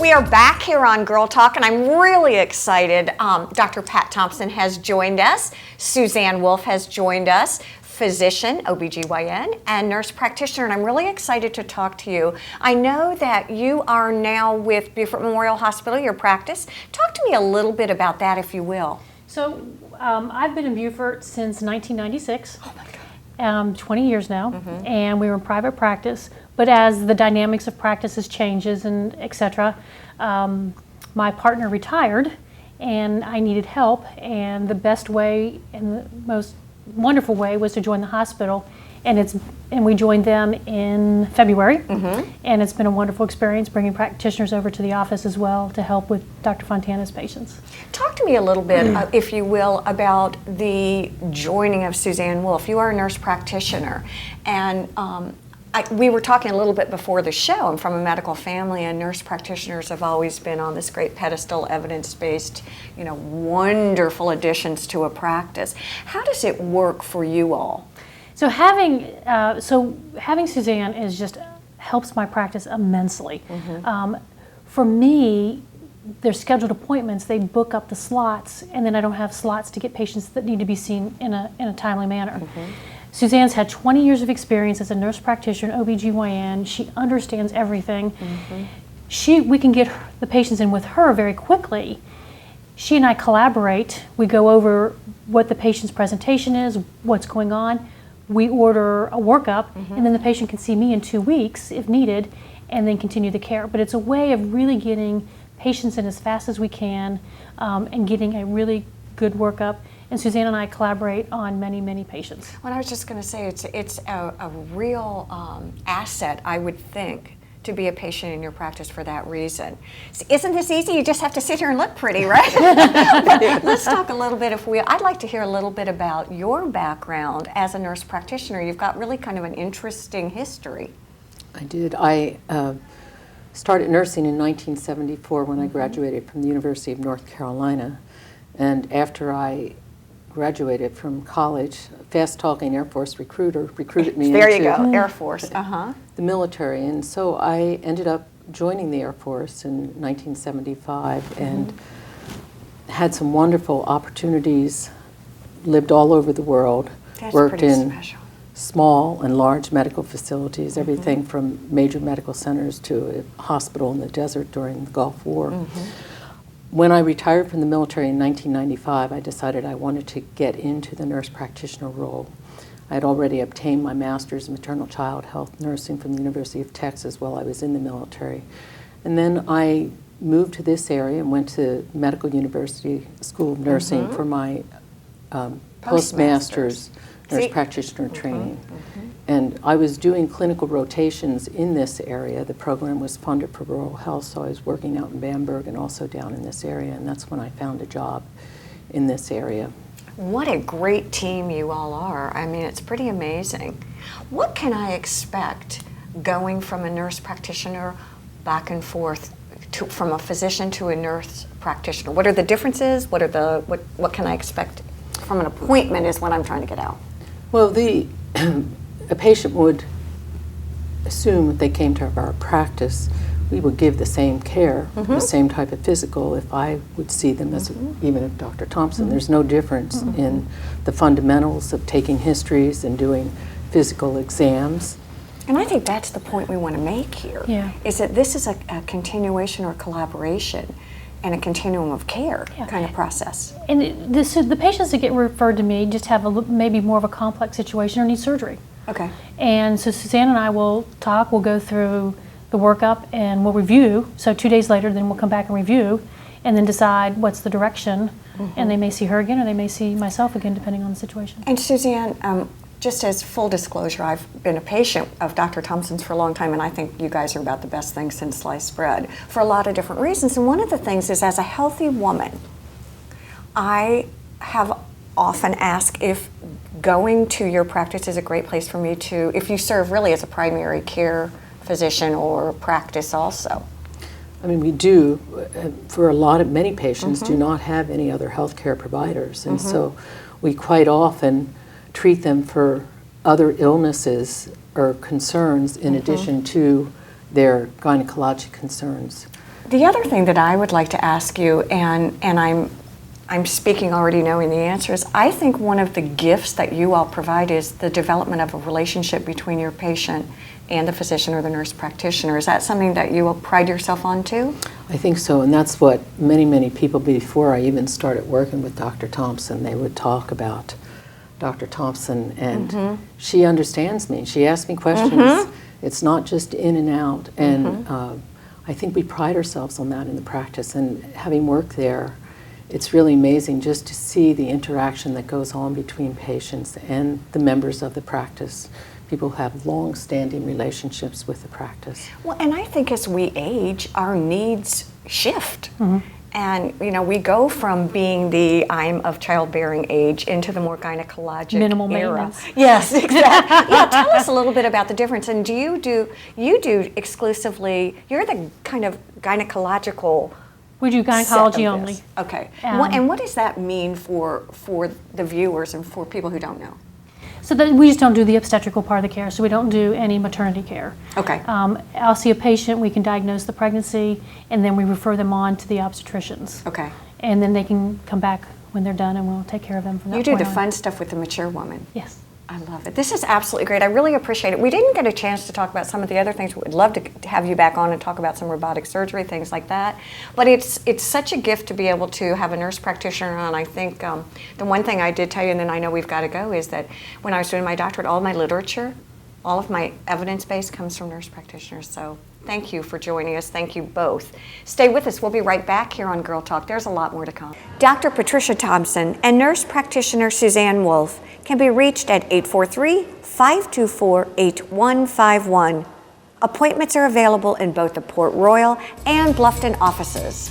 We are back here on Girl Talk, and I'm really excited. Dr. Pat Thompson has joined us. Suzanne Wolf has joined us, physician, OB-GYN, and nurse practitioner, and I'm really excited to talk to you. I know that you are now with Beaufort Memorial Hospital, your practice. Talk to me a little bit about that, if you will. So I've been in Beaufort since 1996. Oh my God. 20 years now, and we were in private practice. But as the dynamics of practices changes and etc., my partner retired, and I needed help. And the best way and the most wonderful way was to join the hospital, and we joined them in February. And it's been a wonderful experience bringing practitioners over to the office as well to help with Dr. Fontana's patients. Talk to me a little bit, if you will, about the joining of Suzanne Wolf. You are a nurse practitioner, and we were talking a little bit before the show. I'm from a medical family, and nurse practitioners have always been on this great pedestal, evidence-based, wonderful additions to a practice. How does it work for you all? So having Suzanne is just helps my practice immensely. For me, their scheduled appointments, they book up the slots, and then I don't have slots to get patients that need to be seen in a timely manner. Suzanne's had 20 years of experience as a nurse practitioner, OB-GYN. She understands everything. We can get the patients in with her very quickly. She and I collaborate. We go over what the patient's presentation is, what's going on. We order a workup, and then the patient can see me in 2 weeks if needed, and then continue the care. But it's a way of really getting patients in as fast as we can, and getting a really good workup. And Suzanne and I collaborate on many, many patients. Well, I was just going to say, it's a real asset, I would think, to be a patient in your practice for that reason. Isn't this easy? You just have to sit here and look pretty, right? Let's talk a little bit, I'd like to hear a little bit about your background as a nurse practitioner. You've got really kind of an interesting history. I did. I started nursing in 1974 when I graduated from the University of North Carolina. And after I graduated from college, a fast-talking Air Force recruiter recruited me there into you go, Air Force. The military. And so I ended up joining the Air Force in 1975 and had some wonderful opportunities, lived all over the world, worked in small and large medical facilities, everything from major medical centers to a hospital in the desert during the Gulf War. When I retired from the military in 1995, I decided I wanted to get into the nurse practitioner role. I had already obtained my master's in maternal child health nursing from the University of Texas while I was in the military. And then I moved to this area and went to Medical University School of Nursing for my postmaster's nurse practitioner training. And I was doing clinical rotations in this area. The program was funded for rural health, so I was working out in Bamberg and also down in this area, and that's when I found a job in this area. What a great team you all are. I mean, it's pretty amazing. What can I expect going from a nurse practitioner back and forth from a physician to a nurse practitioner? What are the differences? What can I expect from an appointment is what I'm trying to get out. Well, a patient would assume if they came to our practice, we would give the same care, the same type of physical if I would see them as even if Dr. Thompson. There's no difference in the fundamentals of taking histories and doing physical exams. And I think that's the point we want to make here, is that this is a continuation or collaboration and a continuum of care kind of process. And the patients that get referred to me just have maybe more of a complex situation or need surgery. Okay. And so Suzanne and I will talk, we'll go through the workup and we'll review. So 2 days later, then we'll come back and review and then decide what's the direction. And they may see her again or they may see myself again, depending on the situation. And Suzanne, just as full disclosure, I've been a patient of Dr. Thompson's for a long time, and I think you guys are about the best thing since sliced bread for a lot of different reasons. And one of the things is, as a healthy woman, I have often asked if going to your practice is a great place for me to, if you serve really as a primary care physician or practice also. I mean, we do, for many patients do not have any other healthcare providers, and so we quite often treat them for other illnesses or concerns in addition to their gynecologic concerns. The other thing that I would like to ask you, and I'm speaking already knowing the answers, I think one of the gifts that you all provide is the development of a relationship between your patient and the physician or the nurse practitioner. Is that something that you will pride yourself on too? I think so, and that's what many people before I even started working with Dr. Thompson, they would talk about Dr. Thompson, and she understands me. She asks me questions. It's not just in and out, and I think we pride ourselves on that in the practice, and having worked there, it's really amazing just to see the interaction that goes on between patients and the members of the practice. People have long-standing relationships with the practice. Well, and I think as we age, our needs shift. And, you know, we go from being the I'm of childbearing age into the more gynecologic Minimal era. maintenance. Yes, exactly. Yeah, tell us a little bit about the difference. And you do exclusively, you're the kind of gynecological We do set of gynecology this. only. Okay. Um, And what does that mean for the viewers and for people who don't know? So that we just don't do the obstetrical part of the care, so we don't do any maternity care. Okay. I'll see a patient, we can diagnose the pregnancy, and then we refer them on to the obstetricians. Okay. And then they can come back when they're done, and we'll take care of them from that You do point the on. fun stuff with the mature woman. Yes. I love it. This is absolutely great. I really appreciate it. We didn't get a chance to talk about some of the other things. We'd love to have you back on and talk about some robotic surgery, things like that. But it's such a gift to be able to have a nurse practitioner on. I think the one thing I did tell you, and then I know we've got to go, is that when I was doing my doctorate, all my literature, all of my evidence base comes from nurse practitioners. So thank you for joining us. Thank you both. Stay with us. We'll be right back here on Girl Talk. There's a lot more to come. Dr. Patricia Thompson and nurse practitioner Suzanne Wolf can be reached at 843-524-8151. Appointments are available in both the Port Royal and Bluffton offices.